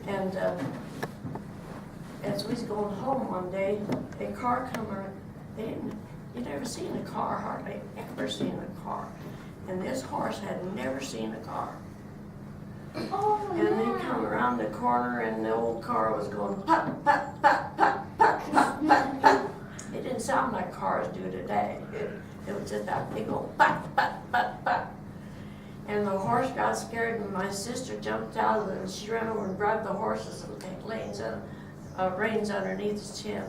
And as we was going home one day, a car come around. You never seen a car, hardly ever seen a car. And this horse had never seen a car. Oh, And they come around the corner and the old car was going put, put, put, put, put, put, put, put. It didn't sound like cars do today. It was just that big old put, put, put, put. And the horse got scared and my sister jumped out of it and she ran over and grabbed the horse's reins underneath his chin.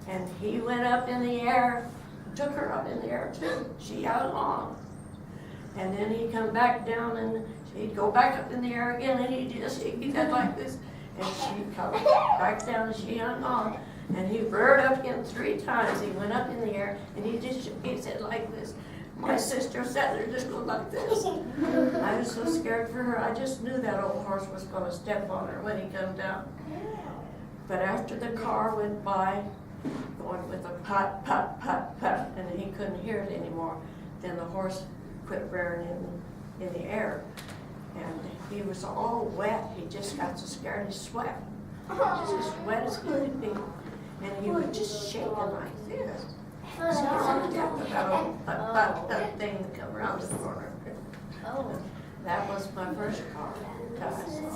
And he went up in the air, took her up in the air too. She held on. And then he'd come back down and he'd go back up in the air again and he'd did like this. And she'd come back down and she hung on. And he reared up again 3 times. He went up in the air and he said like this. My sister sat there just going like this. I was so scared for her. I just knew that old horse was going to step on her when he come down. But after the car went by, going with a put, put, put, put, and he couldn't hear it anymore, then the horse quit rearing in the air. And he was all wet. He just got so scared he sweat. Just as wet as he could be. And he was just shaking like this. So I looked at that old that thing that come around the corner. That was my first car that I saw.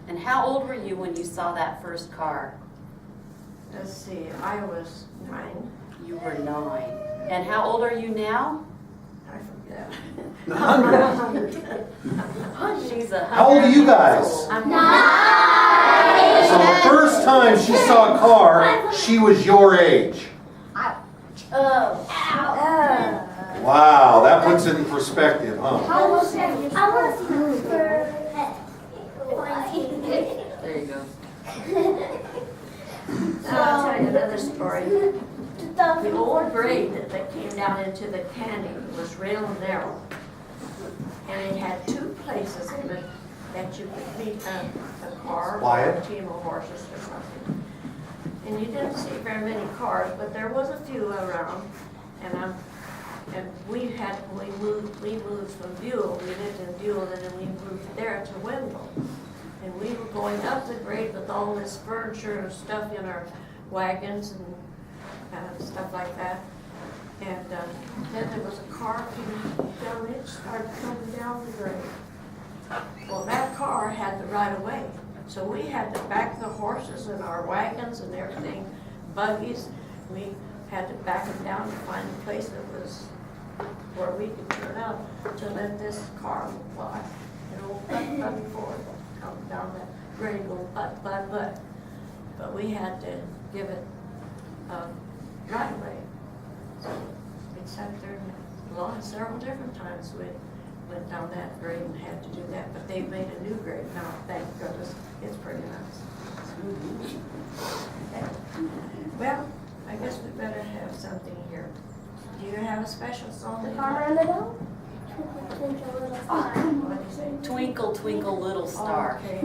And how old were you when you saw that first car? Let's see, I was 9. You were 9. And how old are you now? I forget. 100. She's 100. How old are you guys? I'm 9. So the first time she saw a car, she was your age. Wow, that puts it in perspective, huh? There you go. Now I'll tell you another story. The old grade that came down into the canyon was real narrow. And it had 2 places in it that you could meet a car or a team of horses or something. And you didn't see very many cars, but there was a few around. And we moved from Buell. We lived in Buell, and then we moved there to Wendell. And we were going up the grade with all this furniture and stuff in our wagons and stuff like that. And then there was a car came down it, started coming down the grade. Well, that car had the right of way. So we had to back the horses and our wagons and everything, buggies. We had to back them down to find a place that was where we could turn out to let this car fly. And old butt forward, come down that grade, go butt. But we had to give it right away. So we sat there several different times. We went down that grade and had to do that, but they made a new grade now, thank goodness. It's pretty nice. Well, I guess we better have something here. Do you have a special song? What do you say? Twinkle, twinkle, little star. Okay.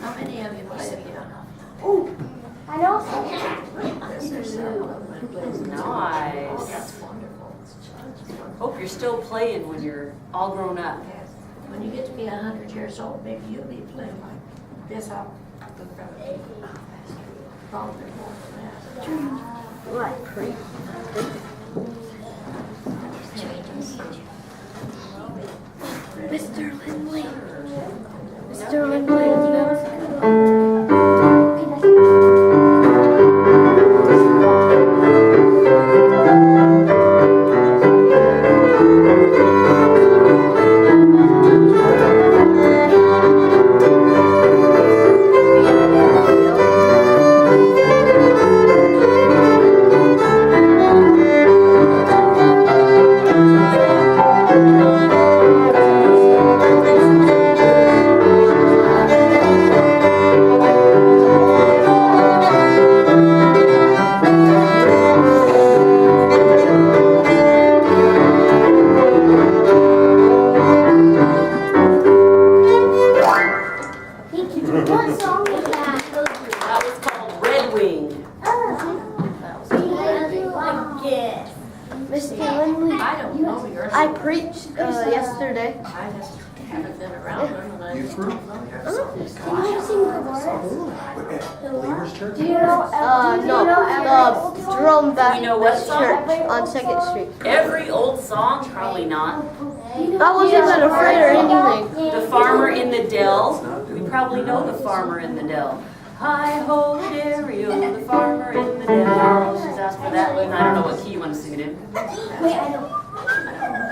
How many of you play the piano? Yes, there's several of them that plays the piano. Oh, Nice. that's wonderful. Hope you're still playing when you're all grown up. Yes. When you get to be 100 years old, maybe you'll be playing like this out in front of people. Probably more than that. What? Mr. Lindley. Mr. Lindley. Wing. Mr. Lindley, I don't know yours. I preached yesterday. I just haven't been around them and I You just through? don't know. Believers Church? No, the Jerome Baptist You know what song? Church on 2nd Street. Every old song, probably not. I wasn't even afraid or anything. The Farmer in the Dell. We probably know the Farmer in the Dell. Hi ho, Cheerio, the Farmer in the Dell. She's asked for that one. I don't know what key you want to sing it in. Wait, I know.